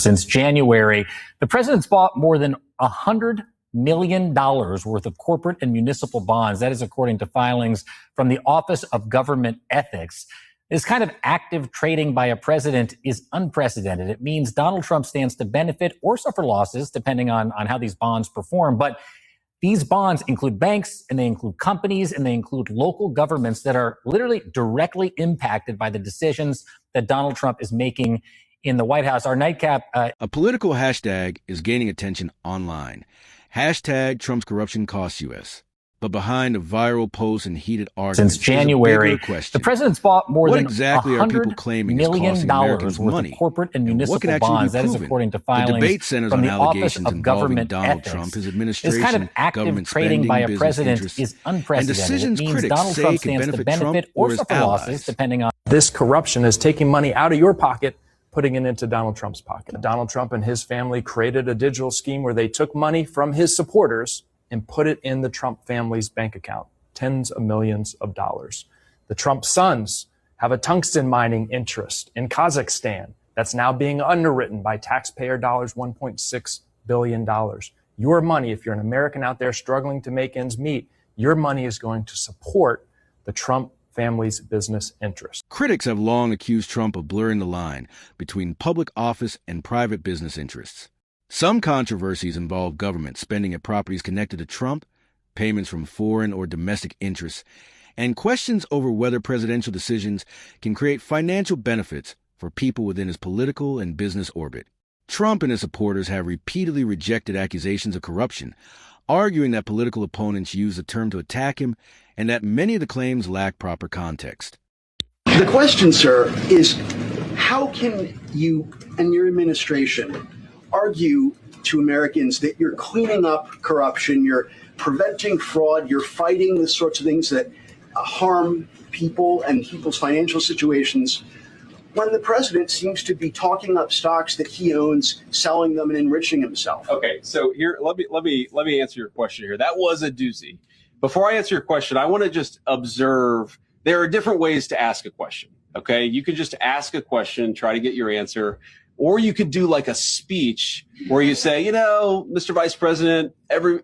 Since January, the president's bought more than $100 million worth of corporate and municipal bonds. That is according to filings from the Office of Government Ethics. This kind of active trading by a president is unprecedented. It means Donald Trump stands to benefit or suffer losses, depending on how these bonds perform. But these bonds include banks, and they include companies, and they include local governments that are literally directly impacted by the decisions that Donald Trump is making in the White House. Our nightcap. A political hashtag is gaining attention online. Hashtag Trump's corruption costs US. But behind a viral post and heated arguments, since January, the president's bought more than exactly $100 million worth of corporate and municipal bonds. That is according to filings from the Office of Government Ethics. This kind of active trading by a president is unprecedented. It means Donald Trump stands to benefit or suffer losses, depending on. This corruption is taking money out of your pocket, putting it into Donald Trump's pocket. Donald Trump and his family created a digital scheme where they took money from his supporters and put it in the Trump family's bank account, tens of millions of dollars. The Trump sons have a tungsten mining interest in Kazakhstan that's now being underwritten by taxpayer dollars, $1.6 billion. Your money, if you're an American out there struggling to make ends meet, your money is going to support the Trump family's business interests. Critics have long accused Trump of blurring the line between public office and private business interests. Some controversies involve government spending at properties connected to Trump, payments from foreign or domestic interests, and questions over whether presidential decisions can create financial benefits for people within his political and business orbit. Trump and his supporters have repeatedly rejected accusations of corruption, arguing that political opponents use the term to attack him and that many of the claims lack proper context. The question, sir, is how can you and your administration argue to Americans that you're cleaning up corruption, you're preventing fraud, you're fighting the sorts of things that harm people and people's financial situations, when the president seems to be talking up stocks that he owns, selling them, and enriching himself? Okay, so here, let me answer your question here. That was a doozy. Before I answer your question, I want to just observe there are different ways to ask a question. Okay, you could just ask a question, try to get your answer. Or you could do like a speech where you say, Mr. Vice President,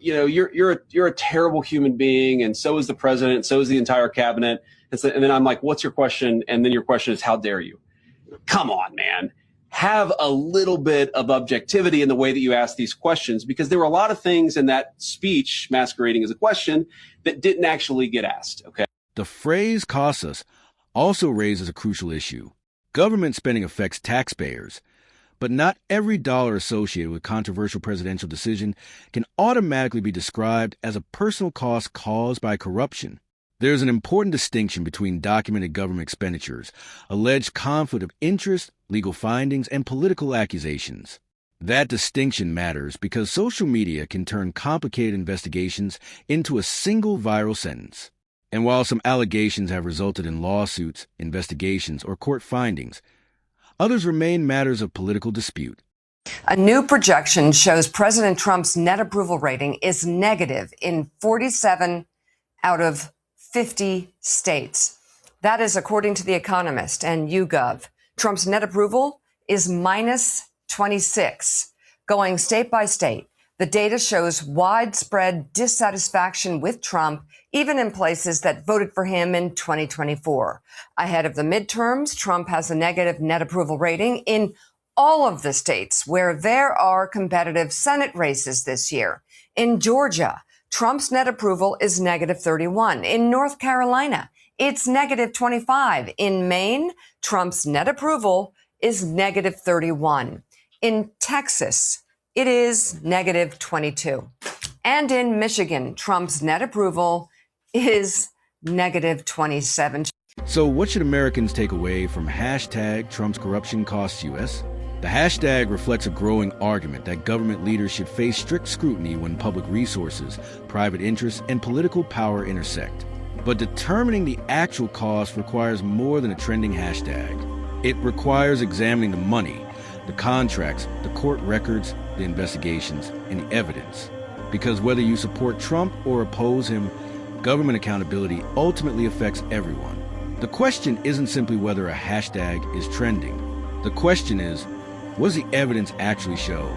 you're a terrible human being, and so is the president, and so is the entire cabinet. And then I'm like, what's your question? And then your question is, how dare you? Come on, man. Have a little bit of objectivity in the way that you ask these questions, because there were a lot of things in that speech masquerading as a question that didn't actually get asked. Okay. The phrase costs us also raises a crucial issue. Government spending affects taxpayers. But not every dollar associated with controversial presidential decision can automatically be described as a personal cost caused by corruption. There's an important distinction between documented government expenditures, alleged conflict of interest, legal findings, and political accusations. That distinction matters because social media can turn complicated investigations into a single viral sentence. And while some allegations have resulted in lawsuits, investigations, or court findings, others remain matters of political dispute. A new projection shows President Trump's net approval rating is negative in 47 out of 50 states. That is according to The Economist and YouGov. Trump's net approval is minus 26. Going state by state, the data shows widespread dissatisfaction with Trump, even in places that voted for him in 2024. Ahead of the midterms, Trump has a negative net approval rating in all of the states where there are competitive Senate races this year. In Georgia, Trump's net approval is negative 31. In North Carolina, it's negative 25. In Maine, Trump's net approval is negative 31. In Texas, it is negative 22. And in Michigan, Trump's net approval is negative 27. So what should Americans take away from hashtag Trump's corruption costs US? The hashtag reflects a growing argument that government leaders should face strict scrutiny when public resources, private interests, and political power intersect. But determining the actual cost requires more than a trending hashtag. It requires examining the money, the contracts, the court records, the investigations, and the evidence. Because whether you support Trump or oppose him, government accountability ultimately affects everyone. The question isn't simply whether a hashtag is trending. The question is, What does the evidence actually show?